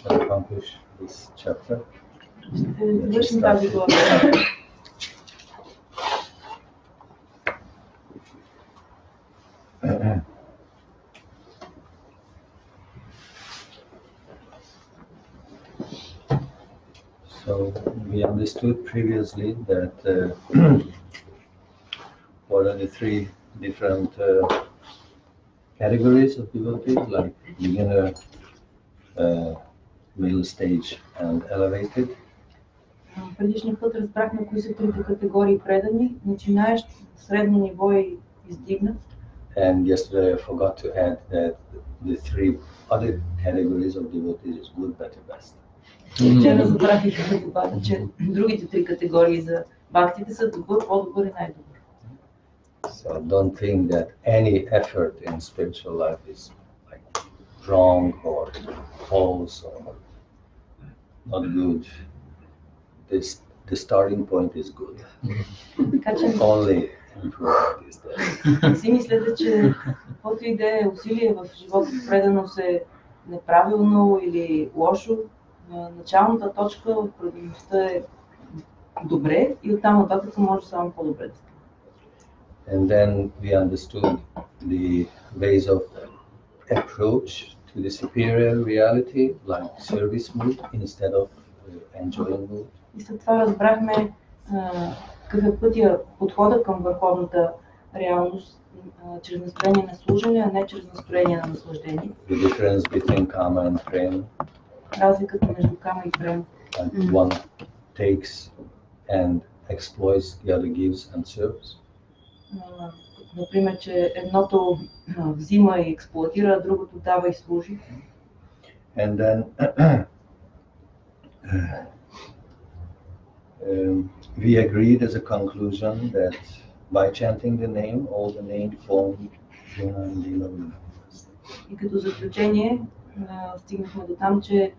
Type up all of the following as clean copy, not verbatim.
Accomplish this chapter. So we understood previously that what are the three different categories of devotees, like beginner, middle stage and elevated. Предишния път разбрахме кои са трите категории предани, начинаещ, средно ниво и издигнат. And yesterday I forgot to add that the three other categories of devotees is good, better, best. Вчера забравих да добавя, че другите три категории за бхактите са добър, по-добър и най-добър. So don't think that any effort in spiritual life is like wrong or false or not good. The starting point is good. Only improvement is there. Не си мислете, че каквото и да е усилие в живота преданост е неправилно или лошо. Началната точка в предаността е добре и оттам нататък може само по-добре да стане. And then we understood the ways of approach to the superior reality, like service mood instead of enjoying mood. И след това разбрахме какъв е пътя, подхода към върховната реалност чрез настроение на служене, а не чрез настроение на наслаждение. The difference between karma and prema. Разликата между кама и према. And one takes and exploits, the other gives and serves. Например, че едното взима и експлоатира, а другото дава и служи. And then we agreed as a conclusion that by chanting the name, all the name formed Guna and Lila will manifest. И като заключение стигнахме до там, че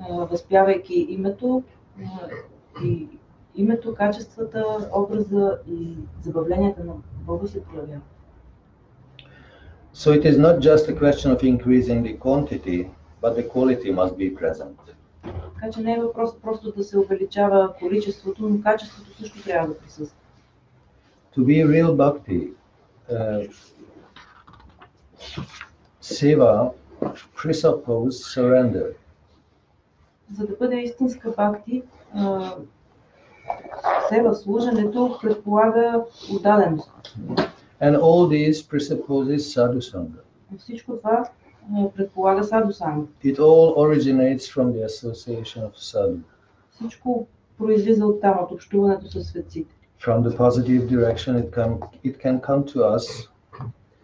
възпявайки името, качествата, образа и забавленията на Бога се проявяват. So it is not just a question of increasing the quantity, but the quality must be present. Така че не е въпрос просто да се увеличава количеството, но качеството също трябва да присъства. To be real bhakti, seva presupposes surrender. За да бъде истинска бхакти, сева служенето предполага отдаденост. And all these presupposes sadhu sangha. Всичко това предполага саду санга. It all originates from the association of sadhu. Всичко произлиза от там, от общуването със светците. From the positive direction it can come to us.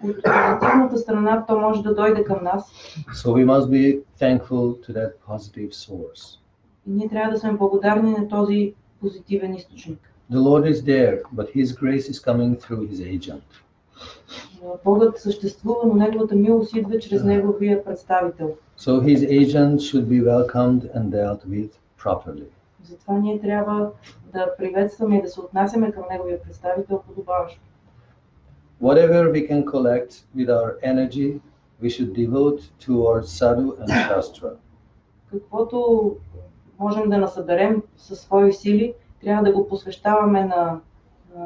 От позитивната страна то може да дойде към нас. So we must be thankful to that positive source. И ние трябва да сме благодарни на този позитивен източник. The Lord is there, but His grace is coming through His agent. Богът съществува, но неговата милост идва чрез неговия представител. So His agent should be welcomed and dealt with properly. Затова ние трябва да приветстваме и да се отнасяме към неговия представител подобаващо. Whatever we can collect with our energy, we should devote towards sadhu and shastra. Каквото можем да насъберем със свои сили, трябва да го посвещаваме на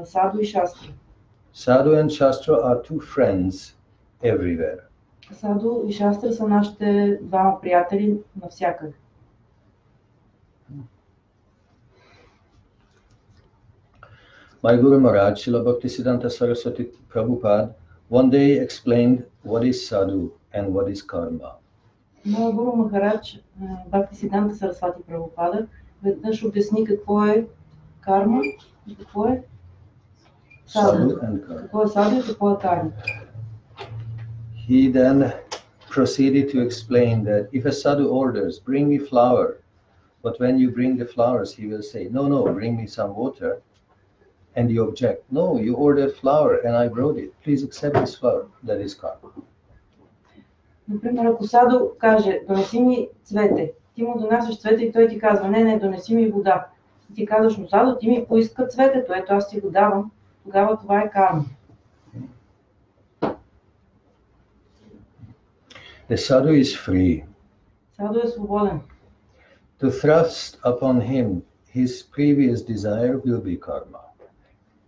саду и шастра. Sadhu and Shastra are two friends everywhere. Саду и шастра са нашите двама приятели навсякъде. My Guru Maharaj, Srila Bhaktisiddhanta Saraswati Prabhupada, one day explained what is sadhu and what is karma. Моя Гуру Махарадж, Бактисиддханта Сарасвати Прабхупада, веднъж обясни какво е карма и какво е саду. Какво е саду и какво е карма. He then proceeded to explain that if a sadhu orders, bring me flour, but when you bring the flowers, he will say, no, bring me some water. And you object, no, you ordered flour and I brought it. Please accept this flour. That is karma. Например, ако Садо каже, донеси ми цвете, ти му донасяш цвете и той ти казва, не, донеси ми вода. И ти казваш, но Садо, ти ми поиска цветето, ето аз ти го давам, тогава това е карма. The sadhu is free. Садо е свободен. To thrust upon him his previous desire will be karma.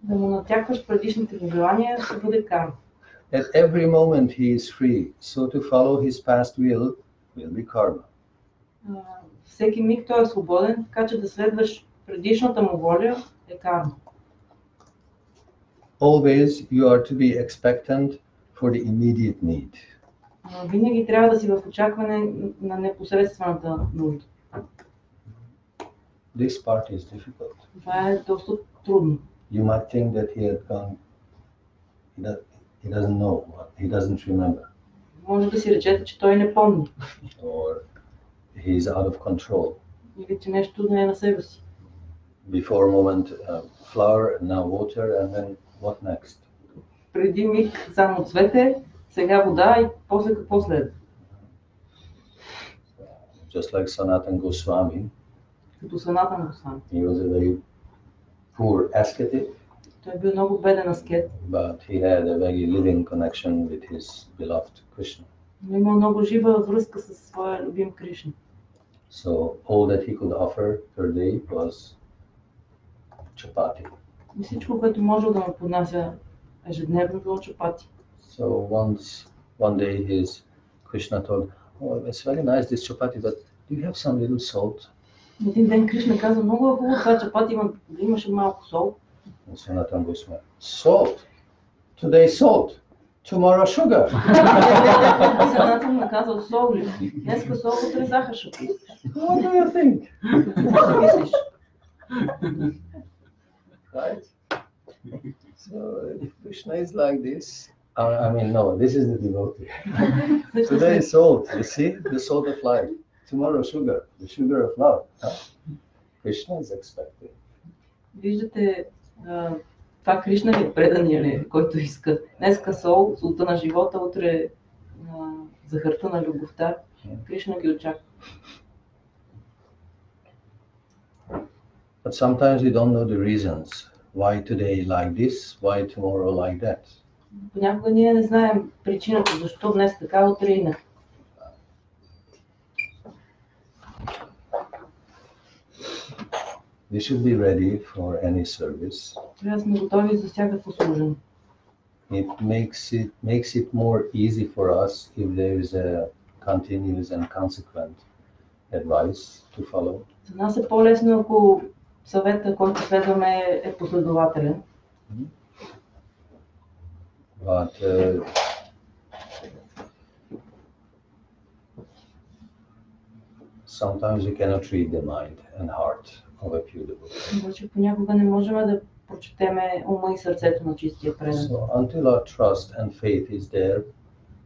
Да му натякваш предишните му желания, ще бъде карма. At every moment he is free, so to follow his past will be karma. Всеки миг той е свободен, така че да следваш предишната му воля е карма. Always you are to be expectant for the immediate need. Винаги трябва да си в очакване на непосредствената нужда. This part is difficult. Това е доста трудно. You might think that he had gone, he doesn't know, he doesn't remember. Може да си речете, че той не помни. Or he is out of control. Или че нещо не е на себе си. Before a moment, flour, and now water, and then what next? Преди миг само цвете, сега вода и после какво следва? Just like Sanatana Goswami. Като Санатана Госвами. He was a very poor ascetic. Той бил много беден аскет. But he had a very living connection with his beloved Krishna. Но имал много жива връзка със своя любим Кришна. So all that he could offer per day was chapati. И всичко, което можел да му поднася ежедневно, било чапати. So one day his Krishna told, oh, it's very nice this chapati, but do you have some little salt? Един ден Кришна каза, много е хубаво това чапати, имаше малко сол. And Sanatana Goswami, salt? Today salt, tomorrow sugar. Санатана казал, сол ли? Днеска сол, утре захар ще пуснеш. What do you think? Какво мислиш? Right? So if Krishna is like this, I mean, no, this is the devotee. Today is salt, you see, the salt of life. Tomorrow sugar, the sugar of love. Krishna is expecting. Виждате, това Кришна ли е предания ли, който иска. Днеска сол, солта на живота, утре захарта на любовта. Кришна ги очаква. But sometimes we don't know the reasons. Why today like this, why tomorrow like that. Понякога ние не знаем причината, защо днес така, утре инак. We should be ready for any service. Трябва да сме готови за всякакво служене. It makes it more easy for us if there is a continuous and consequent advice to follow. За нас е по-лесно, ако съвета, който следваме, е последователен. But sometimes we cannot read the mind and heart of a pure devotee. Обаче понякога не можем да прочетеме ума и сърцето на чистия предан. So until our trust and faith is there,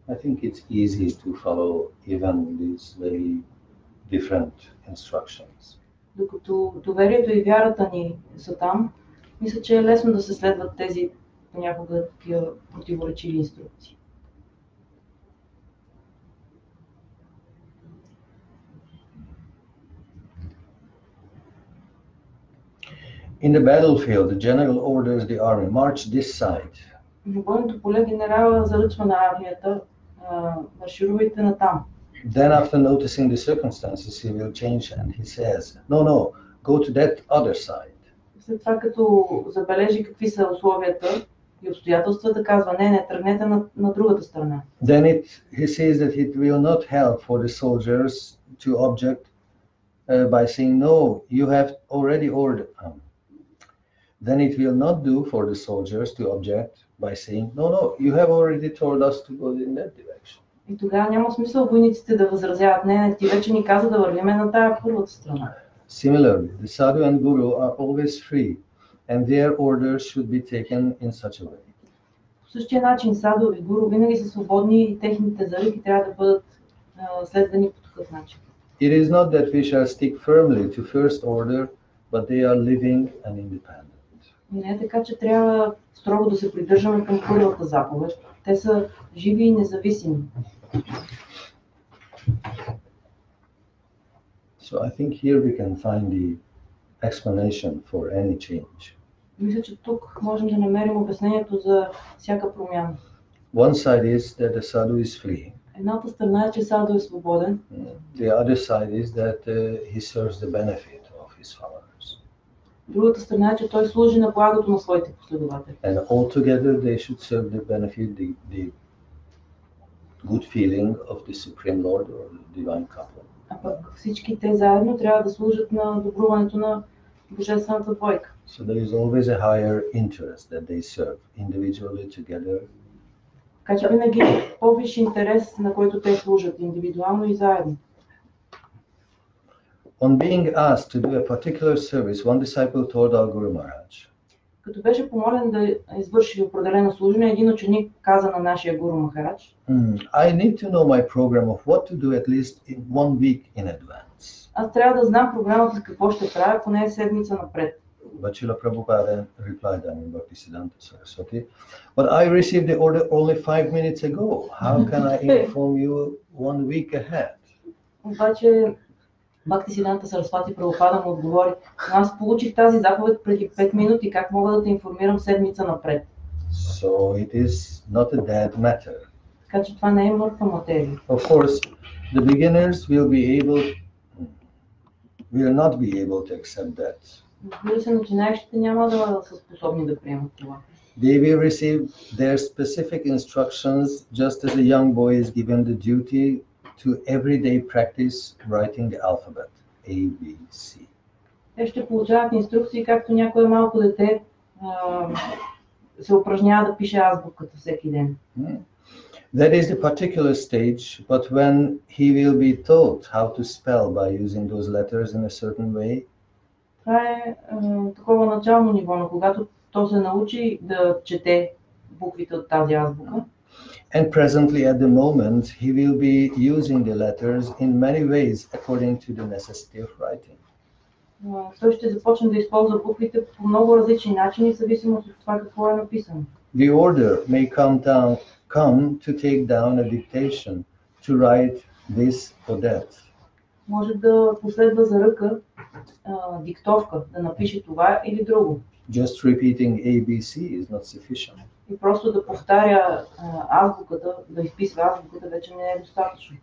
I think it's easy to follow even these very different instructions. Докато доверието и вярата ни са там, мисля, че е лесно да се следват тези понякога такива противоречиви инструкции. In the battlefield, the general orders the army, march this side. На бойното поле генерала заръчва на армията, марширувайте натам. Then after noticing the circumstances, he will change and he says, no, go to that other side. След това, като забележи какви са условията и обстоятелствата, казва, не, тръгнете на другата страна. Then he says that it will not help for the soldiers to object by saying, no, you have already ordered. Then it will not do for the soldiers to object by saying, no, you have already told us to go in that direction. И тогава няма смисъл войниците да възразяват, не, ти вече ни каза да вървиме на тая първата страна. Similarly, the sadhu and guru are always free, and their orders should be taken in such a way. По същия начин саду и гуру винаги са свободни и техните заръки трябва да бъдат следвани по такъв начин. It is not that we shall stick firmly to first order, but they are living and independent. Не е така, че трябва строго да се придържаме към първата заповед. Те са живи и независими. So I think here we can find the explanation for any change. Мисля, че тук можем да намерим обяснението за всяка промяна. One side is that the sadhu is free. Едната страна е, че саду е свободен. The other side is that he serves the benefit of his followers. Другата страна е, че той служи на благото на своите последователи. And altogether they should serve the benefit, the good feeling of the Supreme Lord or the Divine Couple. А пък всички те заедно трябва да служат на добруването на Божествената двойка. So there is always a higher interest that they serve individually together. Така че винаги е по-висш интерес, на който те служат индивидуално и заедно. On being asked to do a particular service, one disciple told our Guru Maharaj, Като беше помолен да извърши определено служение, един ученик каза на нашия Гуру Махарадж: I need to know my program of what to do at least in 1 week in advance. Аз трябва да знам програмата с какво ще правя поне седмица напред. But Srila Prabhupada replied, Bhaktisiddhanta Saraswati, but I received the order only 5 minutes ago. How can I inform you 1 week ahead? Обаче Бактисиданта Сарасвати Прабхупада му отговори: но аз получих тази заповед преди 5 минути, как мога да те информирам седмица напред? So it is not a dead matter. Така че това не е мъртва материя. Of course, the beginners will not be able to accept that. Разбира се, начинаещите няма да са способни да приемат това. They will receive their specific instructions just as a young boy is given the duty to everyday practice writing the alphabet, A, B, C. Те ще получават инструкции, както някое малко дете се упражнява да пише азбуката всеки ден. That is the particular stage, but when he will be taught how to spell by using those letters in a certain way, това е такова начално ниво, но когато то се научи да чете буквите от тази азбука, and presently at the moment he will be using the letters in many ways according to the necessity of writing. Той ще започне да използва буквите по много различни начини, в зависимост от това какво е написано. The order may come to take down a dictation to write this or that. Може да последва за ръка диктовка, да напише това или друго. Just repeating ABC is not sufficient. И просто да повтаря азбуката, да изписва азбуката, вече не е достатъчно.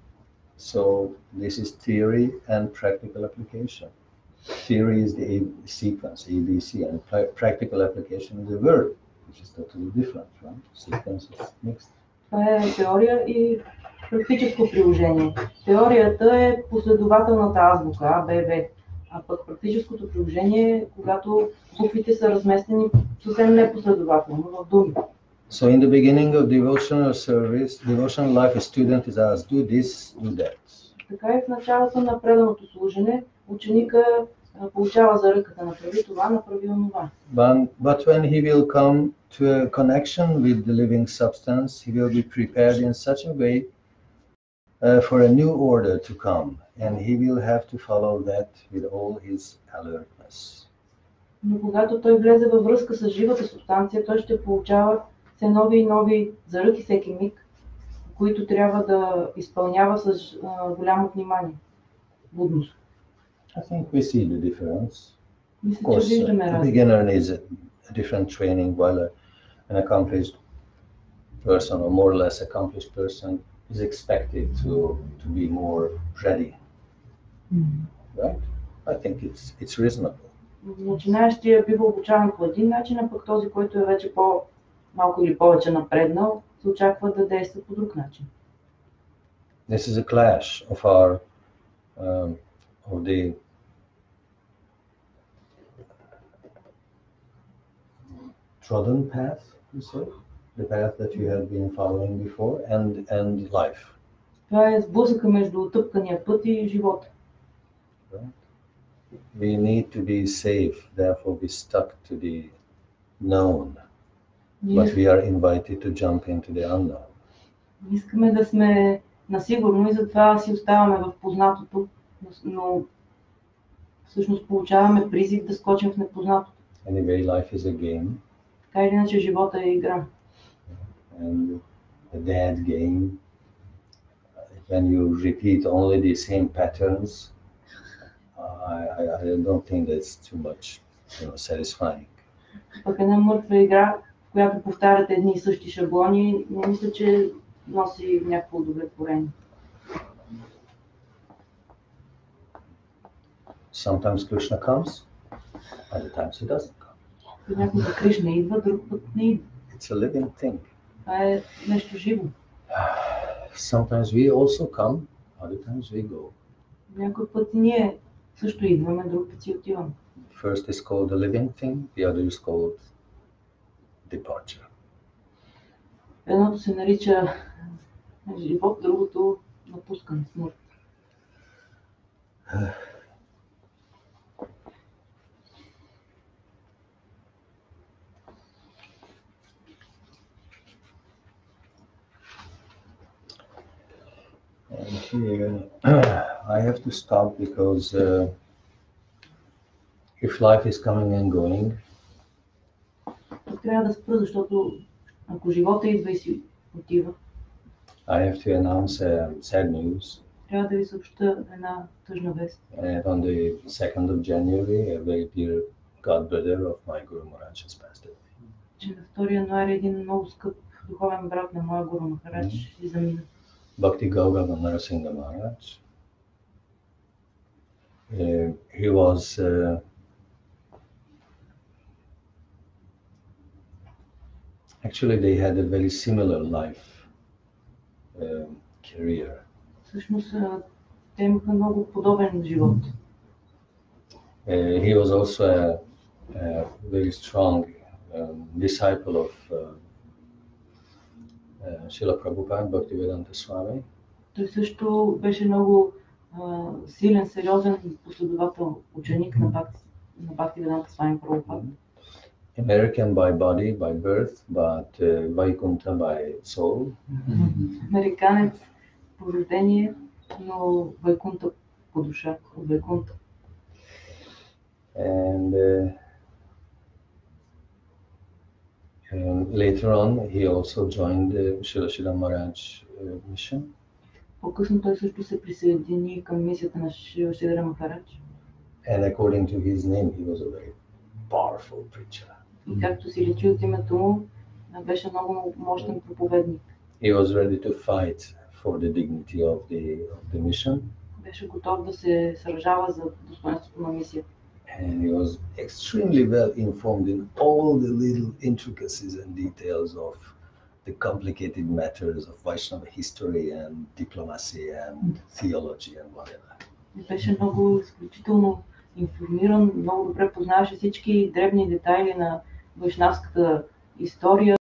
So this is theory and practical application. Theory is the sequence, ABC, and practical application is the verb, which is totally different, right? Sequence is mixed. Това е теория и практическо приложение. Теорията е последователната азбука, А, Б, В. А пък практическото приложение е когато буквите са разместени съвсем непоследователно в думи. So in the beginning of devotional service, devotional life, a student is asked, do this, do that. Така и в началото на преданото служене ученика получава за ръка да направи това, направи онова. But when he will come to a connection with the living substance, he will be prepared in such a way for a new order to come, and he will have to follow that with all his alertness. Но когато той влезе във връзка с живата субстанция, той ще получава все нови и нови заръки всеки миг, които трябва да изпълнява с голямо внимание, будност. I think we see the difference. Of Мисля, че course, виждаме the разлика. beginner needs a different training, while an accomplished person or more or less accomplished person is expected to be more ready. Right? I think it's reasonable. Начинаещия бива обучаван по един начин, а пък този, който е вече по-малко или повече напреднал, се очаква да действа по друг начин. This is a clash of our of the trodden path, you say, the path that you have been following before, and life. Това е сблъсъка между отъпкания път и живота. Right? We need to be safe, therefore be stuck to the known. But we are invited to jump into the unknown. Искаме да сме насигурно и затова си оставаме в познатото, но всъщност получаваме призив да скочим в непознатото. Anyway, life is a game. Така или иначе живота е игра. And a dead game. When you repeat only the same patterns, I don't think that's too much, satisfying. Пък една мъртва игра, в която повтаряте едни и същи шаблони, не мисля, че носи някакво удовлетворение. Sometimes Krishna comes, other times he doesn't come. Понякога Кришна идва, друг път не идва. It's a living thing. Това е нещо живо. Sometimes we also come, other times we go. Някой път ние също идваме, друг път си отиваме. First is called a living thing, the other is called departure. Едното се нарича живот, другото напускане, смърт. And here I have to stop because if life is coming and going, трябва да спра, защото ако живота идва и си отива, I have to announce sad news. Трябва да ви съобща една тъжна вест. And on the 2nd of January, a very dear godbrother of my Guru Maharaj has passed away. Че на 2 януари един много скъп духовен брат на моя Гуру Махарадж и замина. Bhakti Kamala Tиртха Махарадж. He was actually they had a very similar life career. Всъщност те имаха много подобен живот. He was also a very strong disciple of Srila Prabhupada, Bhaktivedanta Swami. Той също беше много силен, сериозен последовател, ученик на Бхактиведanta Swami Prabhupada. American by body, by birth, but Vaikuntha by soul. Американец по рождение, но Вайкунта по душа, от Вайкунта. And later on, he also joined the Srila Maharaj mission. По-късно той също се присъедини към мисията на Шрила Махарадж. And according to his name, he was a very powerful preacher. И както си личи от името му, беше много мощен проповедник. He was ready to fight for the dignity of the mission. Беше готов да се сражава за достоинството на мисията. And he was extremely well informed in all the little intricacies and details of the complicated matters of Vaishnava history and diplomacy and theology and whatever. Беше много изключително информиран, много добре познаваше всички дребни детайли на вайшнавската история,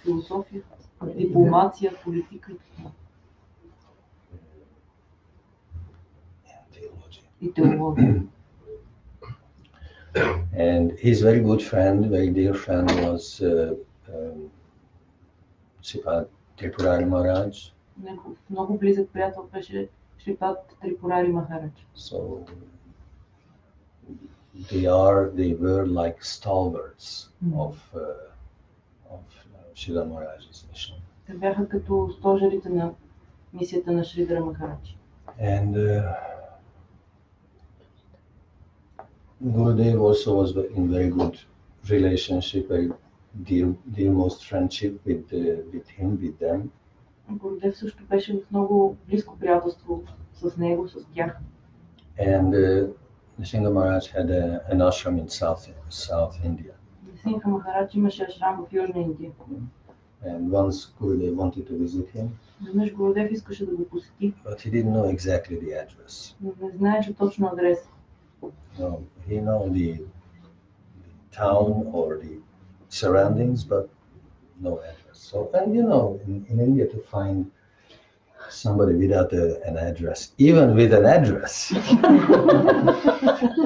философия, дипломация, политика и теология. And his very good friend, very dear friend was Sripad Tripurari Maharaj. Негов много близък приятел беше Шрипад Трипурари Махарадж. So they were like stalwarts of Srila Maharaj's mission. Те бяха като стожерите на мисията на Шридра Махарадж. And Gurudev also was in very good relationship, very dearmost friendship with him, with them. Гурудев също беше в много близко приятелство с него, с тях. And Nrsimha Maharaj had an ashram in South India. Нрсимха Махарадж имаше ашрам в Южна Индия. And once Gurudev wanted to visit him, Веднъж Гурудев искаше да го посети, but he didn't know exactly the address. но не знаеше точно адреса. No, he knew the town or the surroundings, but no address. So, and in India to find somebody without an address, even with an address,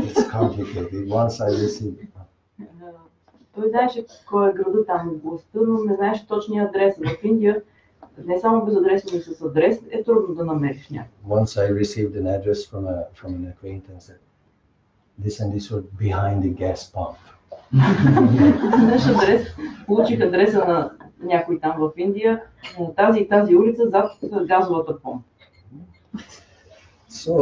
it's complicated. Once I received Той знаеше кой е града там в областта, но не знаеше точния адрес. В Индия не само без адрес, но и с адрес е трудно да намериш някой. Once I received an address from an acquaintance that this and this were behind the gas pump. Получих адреса на някой там в Индия, тази и тази улица зад газовата помпа. So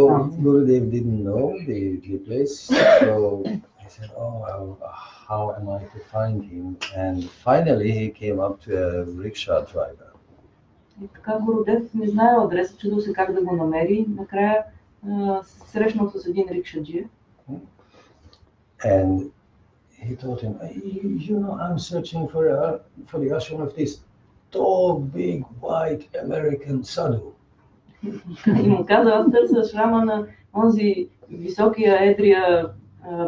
Gurudev didn't know the place, so I said, oh, how am I to find him? And finally he came up to a rickshaw driver. И така Гурудев не знае адреса, чудил се как да го намери. Накрая срещнал с един рикшаджия. And he told him, you know, I'm searching for the ashram of this tall, big, white American Sadhu. И му каза, аз търся шрама на онзи високия, едрия,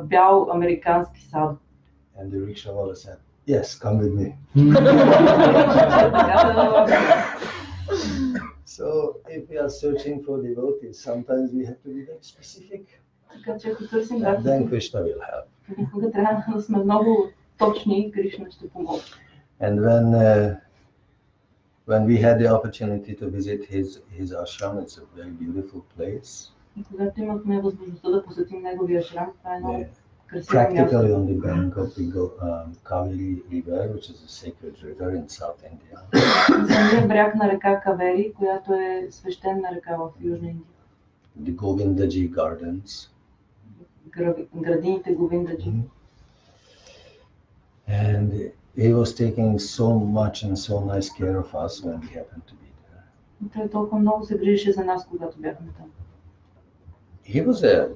бял американски саду. And the rickshaw said, yes, come with me. So if we are searching for devotees, sometimes we have to be very specific. Така че ако търсим And then Krishna will help. Понякога трябва да сме много точни и Кришна ще помогне. And when we had the opportunity to visit his ashram, it's a very beautiful place. И когато имахме възможността да посетим неговия ашрам, това е много красиво място. Practically on the bank of the Kaveri River, which is a sacred river in South India. Самия бряг на река Кавери, която е свещена река в Южна Индия. The Govindaji Gardens. Градините Говиндаджи. And he was taking so much and so nice care of us when we happened to be there. Той толкова много се грижеше за нас, когато бяхме там. He was a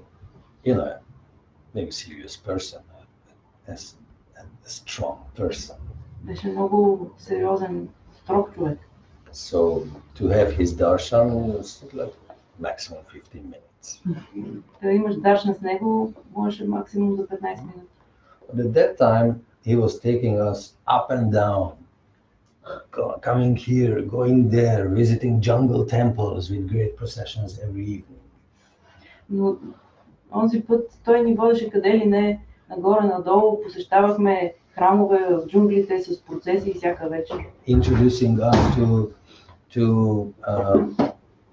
very serious person, a strong person. Беше много сериозен, строг човек. So to have his darshan was like maximum 15 minutes. Да имаш даршан с него, можеше максимум за 15 минути. But at that time, he was taking us up and down, coming here, going there, visiting jungle temples with great processions every evening. Но онзи път той ни водеше къде ли не, нагоре-надолу, посещавахме храмове в джунглите с процеси всяка вечер. Introducing us to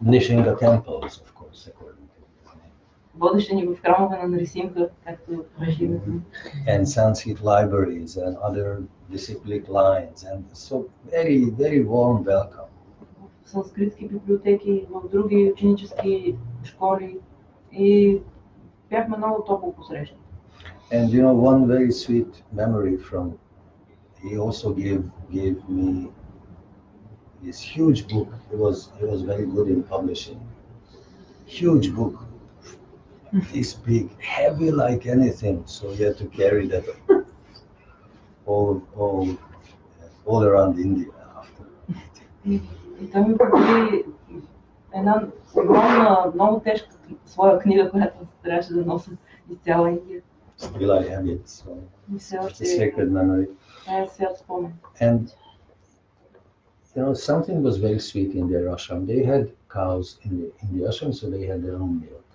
Nishinga temples, of course, according to his name. Водеше ни в храмове на Нарисимха, както беше името. And Sanskrit libraries and other disciplic lines, and so very, very warm welcome. В санскритски библиотеки, в други ученически школи и бяхме много топло посрещани. And one very sweet memory from, he also gave me this huge book. He was very good in publishing. Huge book, this big, heavy like anything. So you had to carry that all around India after. И той ми подари една огромна, много тежка своя книга, която трябваше да нося из цяла Индия. Still I have it, so it's a sacred memory. Свят спомен. And something was very sweet in their ashram. They had cows in the ashram, so they had their own milk.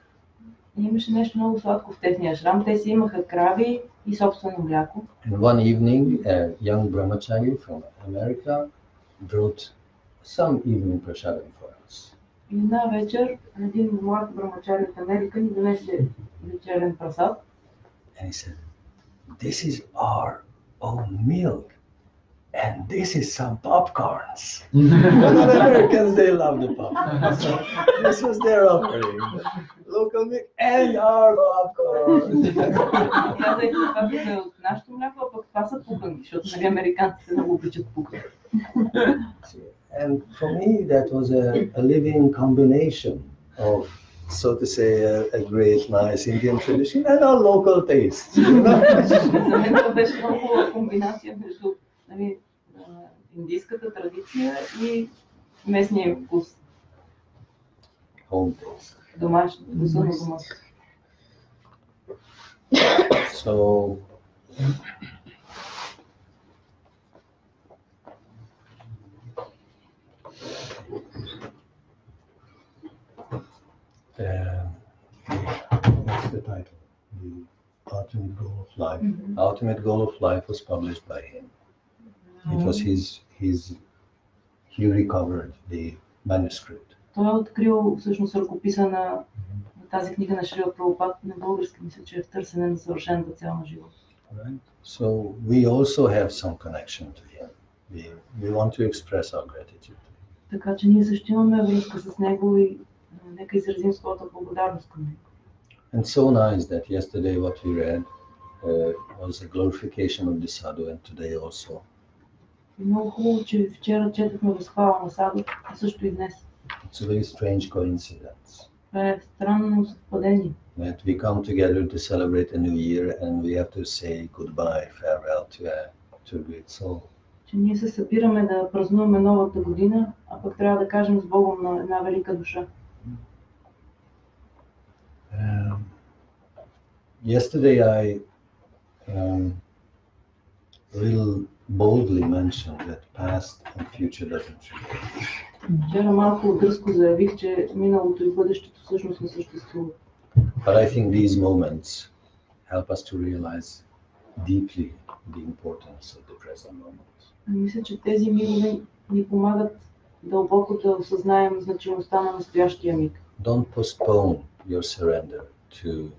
И имаше нещо много сладко в техния ашрам. Те си имаха крави и собствено мляко. And one evening, a young brahmachari from America brought some evening prasadam for us. И една вечер един млад брамачари от Америка ни донесе вечерен прасад. And he said, "This is our own milk, and this is some popcorns." The Americans, they love the popcorns. This was their offering, local milk and our popcorns. Казах, това е от нашето мляко, а пък това са пукани, защото американците много обичат пукани. And for me, that was a living combination of, so to say, a great, nice Indian tradition and our local taste. За мен това беше много хубава комбинация между индийската традиция и местния вкус. Home taste. Домашно, вкуса на дома. So, what's the title? The ultimate goal of life. Ultimate goal of life was published by him. It was he recovered the manuscript. Той е открил всъщност ръкописа на тази книга на Шрила Прабхупад на български. Мисля, че е в търсене на съвършената цел на живота. Right? So we also have some connection to him. We want to express our gratitude. Така че ние също имаме връзка с него и нека изразим своята благодарност към него. And so nice that yesterday what we read was a glorification of the Sadhu, and today also. И много хубаво, че вчера четохме възхвала на Садху, а също и днес. It's a very strange coincidence. Това е странно съвпадение. That we come together to celebrate a new year and we have to say goodbye, farewell to a great soul. Че ние се събираме да празнуваме новата година, а пък трябва да кажем с Богом на една велика душа. Yesterday I little boldly mentioned that past and future doesn't exist. Вчера малко дръзко заявих, че миналото и бъдещето всъщност не съществуват. But I think these moments help us to realize deeply the importance of the present moment. Мисля, че тези мигове ни помагат дълбоко да осъзнаем значимостта на настоящия миг. Don't postpone your surrender to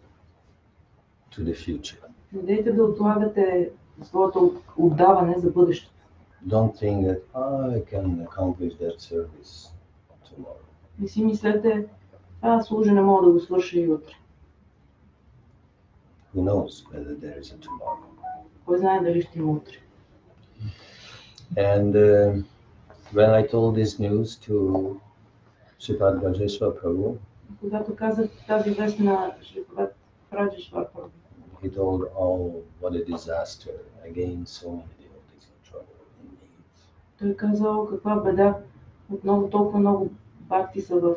the future. Не дейте да отлагате своето отдаване за бъдещето. Don't think that I can accomplish that service tomorrow. Не си мислете, служене мога да го свърша и утре. Who knows whether there is a tomorrow? Кой знае дали ще има утре. And when I told this news to Sripad Vajeshwar Prabhu, когато казах тази вест на Шрипад Раджешвар Прабhu, he told, oh, what a disaster. Again, so many devotees in trouble, in need. Той казал, каква беда, отново толкова много бхакти са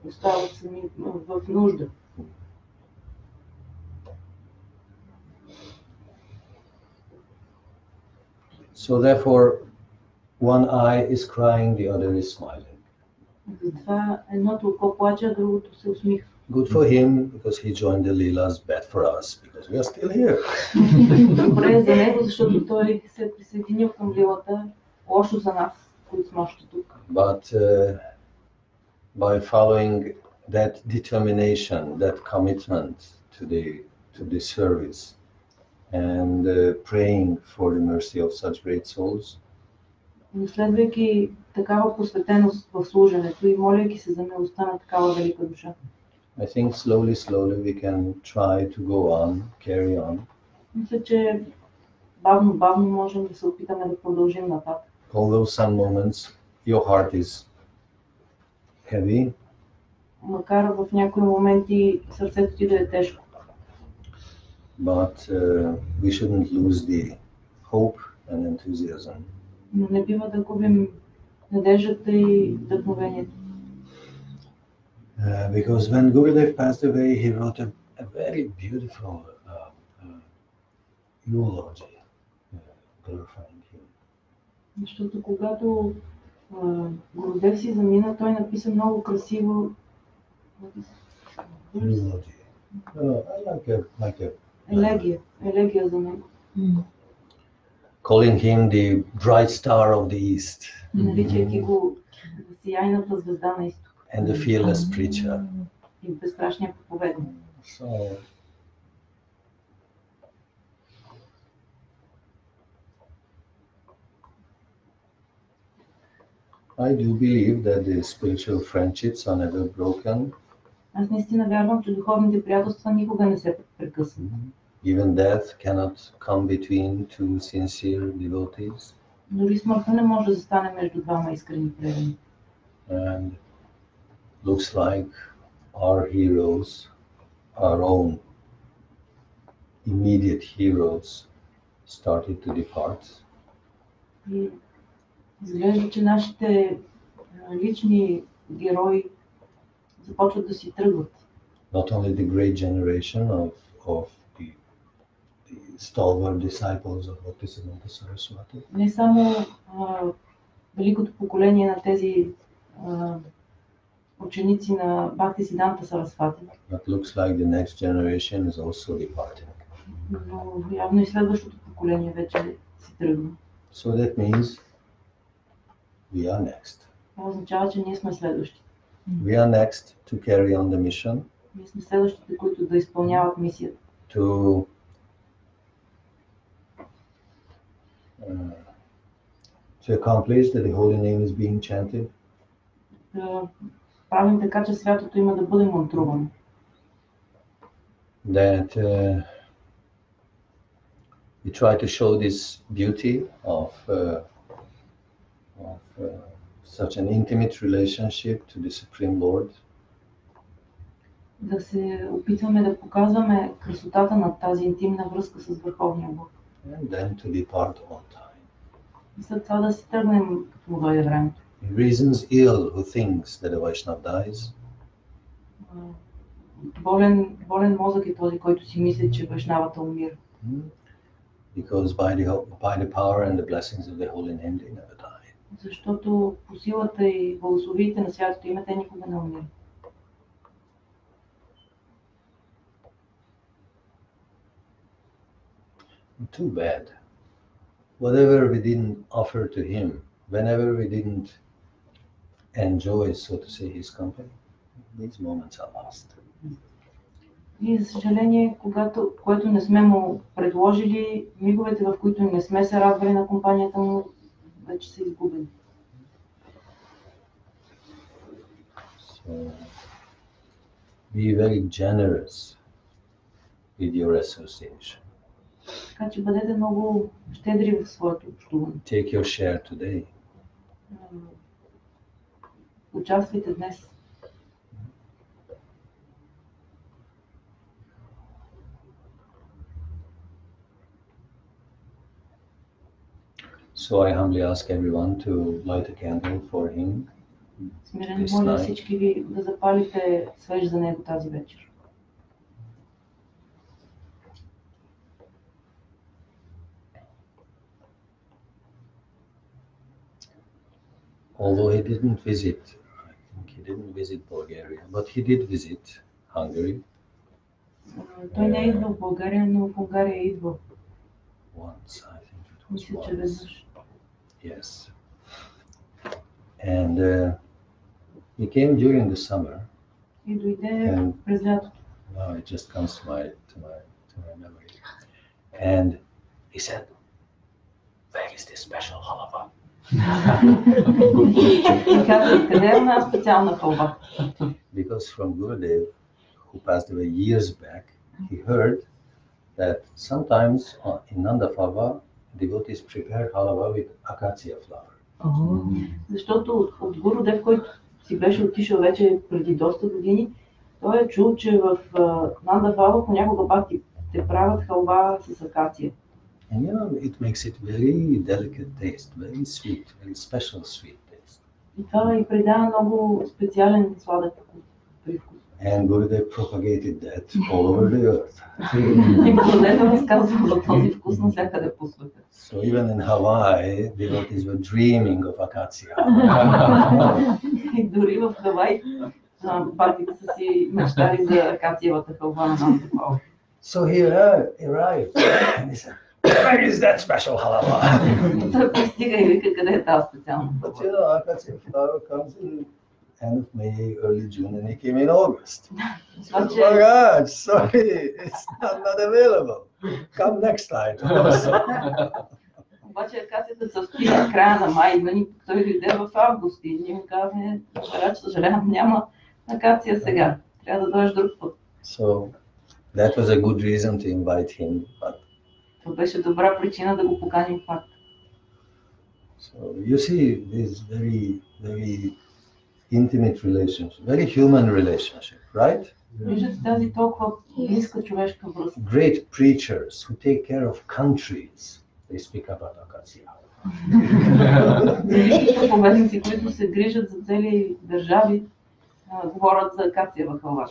остават сами в нужда. So therefore, one eye is crying, the other is smiling. Затова едното око плаче, а другото се усмихва. Good for him, because he joined the Leelas. Bad for us, because we are still here. Добре за него, защото той се е присъединил към лилата. Лошо за нас, които сме още тук. But by following that determination, that commitment to the service, and praying for the mercy of such great souls, Но следвайки такава посветеност в служенето и молейки се за милостта на такава велика душа, I think slowly we can try to go on, carry on. мисля, че бавно можем да се опитаме да продължим нататък. Although some moments your heart is heavy, Макар в някои моменти сърцето ти да е тежко. but we shouldn't lose the hope and enthusiasm. Но не бива да губим надеждата и вдъхновението. Because when Gurudev passed away, he wrote a very beautiful eulogy glorifying him. Защото когато Гурудев си замина, той написа много красиво Eulogy. Like a елегия за него. calling him the bright star of the east Наричайки го сияйната звезда на изток and the fearless preacher. и безстрашния проповедник. So I do believe that the spiritual friendships are never broken. Аз наистина вярвам, че духовните приятелства никога не се прекъсват. Even death cannot come between two sincere devotees. Дори смъртта не може да стане между двама искрени предани. And looks like our heroes, our own immediate heroes, started to depart. И изглежда, че нашите лични герои започват да си тръгват. Not only the great generation of the stalwart disciples of Bhaktisiddhanta Saraswati, Не само великото поколение на тези ученици на Бакти Сиданта Сарасвати. But looks like the next generation is also departing. Но явно и следващото поколение вече си тръгва. So that means we are next. Това означава, че ние сме следващите. We are next to carry on the mission. Ние сме следващите, които да изпълняват мисията. To accomplish that the holy name is being chanted. Да правим така, че святото има да бъде мантрувано. That we try to show this beauty of such an intimate relationship to the Supreme Lord. Да се опитваме да показваме красотата на тази интимна връзка с Върховния Бог. And then to depart on time. И след това да си тръгнем, като му дойде времето. He reasons ill who thinks that a Vaishnava dies. Болен мозък е този, който си мисли, че Вайшнавата умира. Because by the power and the blessings of the holy name they never die. Защото по силата и благословиите на святото име те никога не умират. Too bad. Whatever we didn't offer to him, whenever we didn't enjoy, so to say, his company, these moments are lost. И за съжаление, което не сме му предложили, миговете, в които не сме се радвали на компанията му, вече са изгубени. So, be very generous with your association. Така че бъдете много щедри в своето общуване. Take your share today. Участвайте днес. So I humbly ask everyone to light a candle for him. Смирено моля всички ви да запалите свеж за него тази вечер. Although he didn't visit, I think he didn't visit Bulgaria, but he did visit Hungary. Той не е идвал в България, но в Унгария е идвал. Once, I think it was Мисля, че once. веднъж. Yes. And he came during the summer. И дойде през лятото. Now it just comes to my memory. And he said, "Where is this special halava?" И каза, къде е една специална халва? Because from Gurudev, who passed away years back, he heard that sometimes in Nandafava, devotees prepare halava with acacia flower. Защото от Гурудев, който си беше отишъл вече преди доста години, той е чул, че в Нандавала понякога бакти те правят халва с акация. And you know, it makes it very delicate taste, very sweet, very special sweet taste. И това и придава много специален сладък привкус. And Gurudev propagated that all over the earth. И Гурудев разказва за този вкус навсякъде по света. So even in Hawaii, devotees were dreaming of acacia. И дори в Хавай бактите са си мечтали за акациевата халва на Нандавала. So he arrived and he said, "Where is that special halava?" Той пристига и вика, къде е тази специална But халва? you know, acacia flower comes in end of May, early June, and it came in August. Това, Oh че my God, sorry, it's not available. Come next time. обаче акацията се спира в края на май, нали, той дойде в август и ние му казваме, че съжалявам, няма акация сега, трябва да дойдеш друг път. So that was a good reason to invite him. But Това беше добра причина да го поканим пак. so you see this very, very intimate relationship, very human relationship, right? Виждате тази толкова близка човешка връзка. Great preachers who take care of countries, they speak about acacia. Проповедници, които се грижат за цели държави, говорят за акациева халва.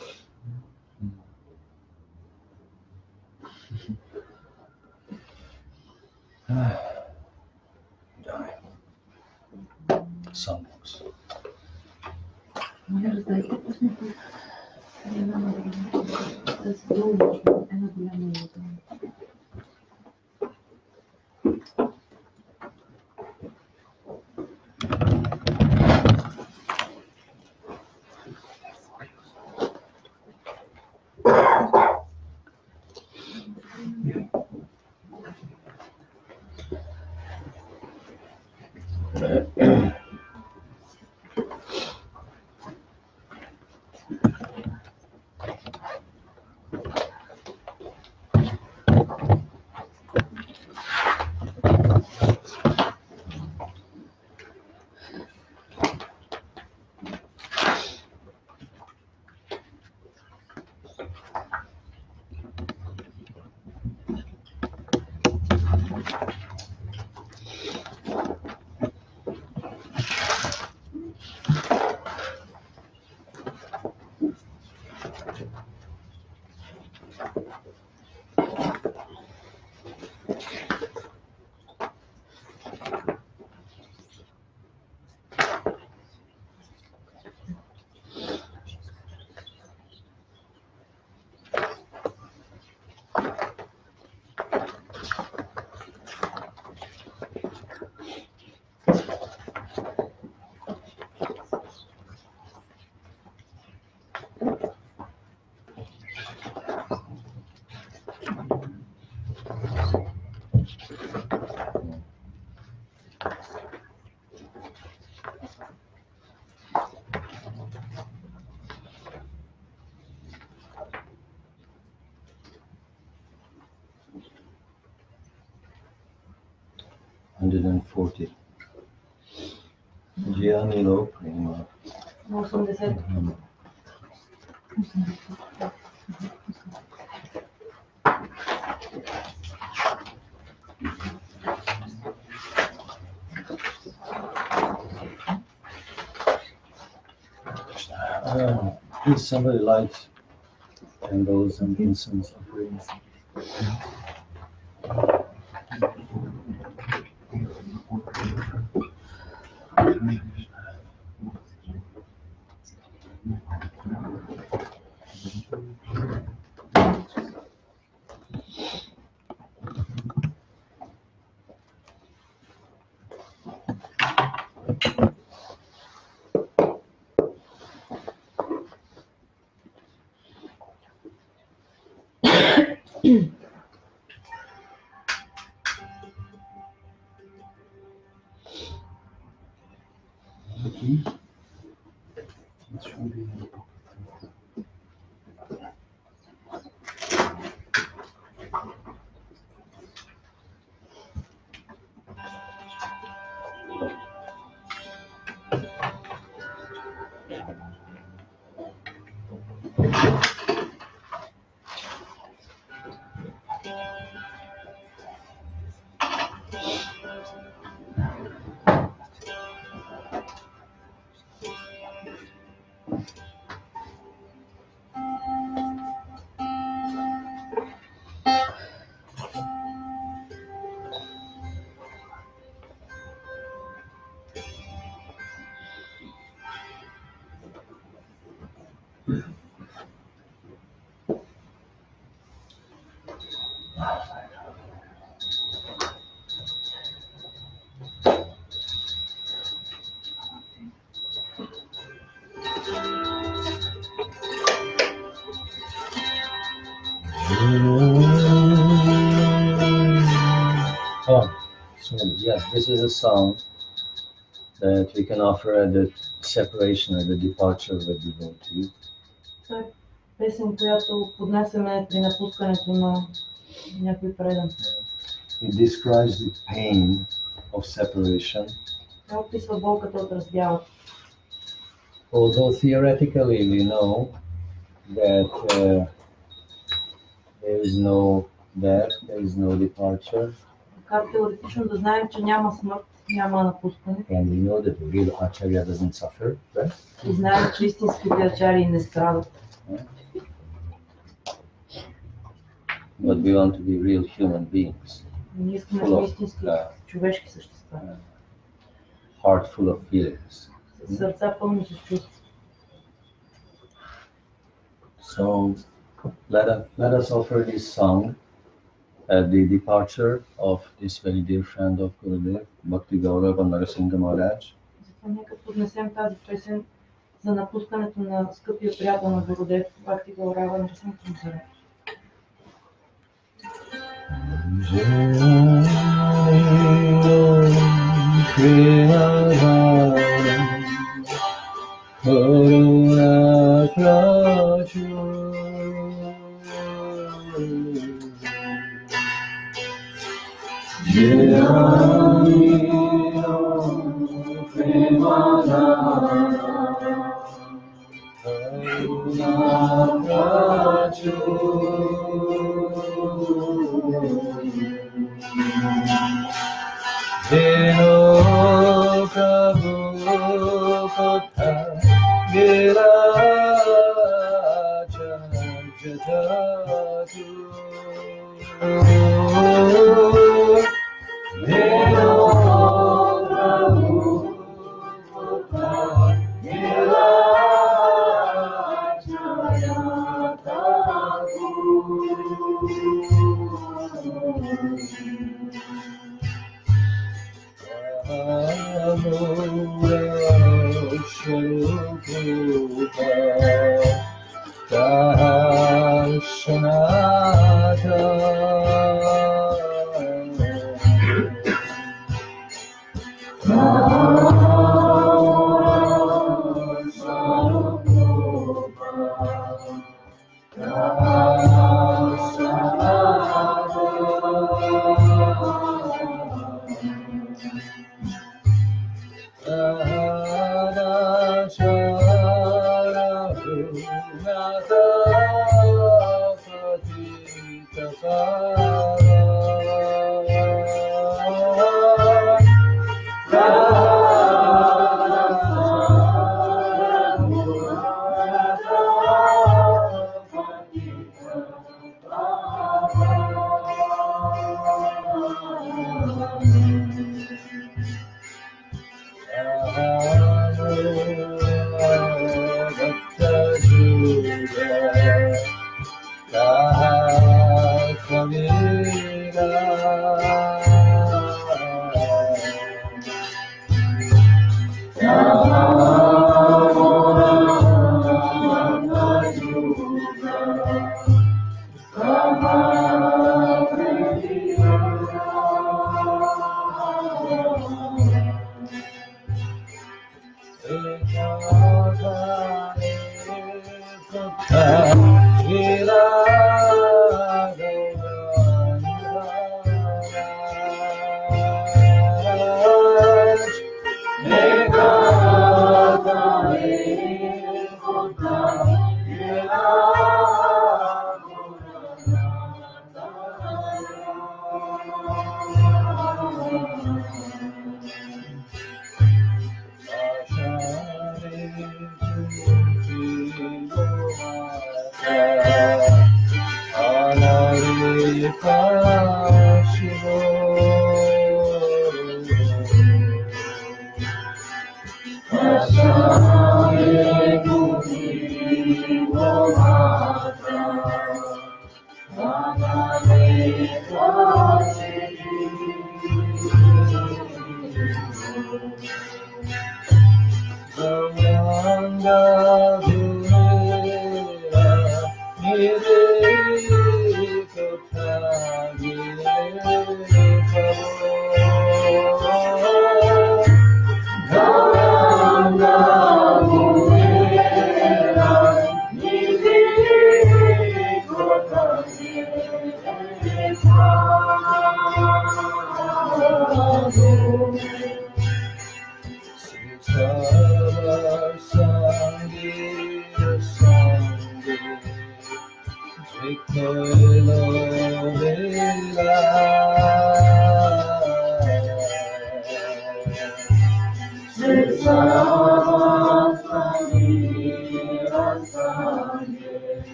Songs. Моля, раздайте пуснете да се долу една голяма вода. Gianilo prima. 80. If somebody likes candles and incense offerings. Oh, so yeah, this is a song that we can offer at the separation or the departure of a devotee. Това е песен, която поднасяме при напускането на някой предан. It describes the pain of separation. Това описва болката от раздялата. Although theoretically we know that there is no death, there is no departure. Макар теоретично да знаем, че няма смърт, няма напускане. And we know that the real acharya doesn't suffer, right? И знаем, че истинските ачарии не страдат. But we want to be real human beings. Ние искаме да сме истински човешки същества. Heart full of feelings. Сърца пълни с чувства. So let us offer this song at the departure of this very dear friend of Gurudev, Bakti Kamala Tиртха Махарадж. Затова нека поднесем тази песен за напускането на скъпия приятел на Гурудев, Бакти Камала Тиртха Махарадж.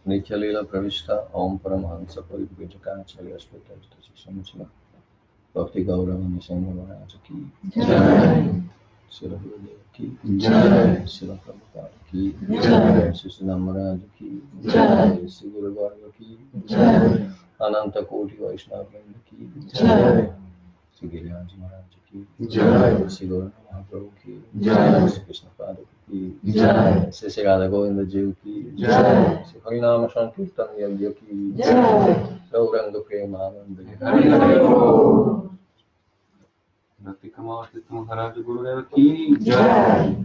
Nitya Lila Pravishta Om Paramahansa Paripurjaka Shamsila Bhakti Gaurava Nisanga Maharaj ki Jai, Srila Gurudev ki Jai, Srila Prabhupada ki Jai, Srila Maharaj ki Jai, Sri Guru Varga ki Jai, Ananta Koti Vaishnava ki Jai, Sri Giriyaj Maharaj ki Jai, Sri Guru Mahaprabhu ki Jai, Sri Krishna Pada ki Jai, Sri Sri Radha Govinda Ji ki Jai, Sri Harinama Sankirtan Yagya ki Jai, Gauranga Premananda ki Jai, Bhakti Kamala Tirtha Maharaja Gurudev ki Jai.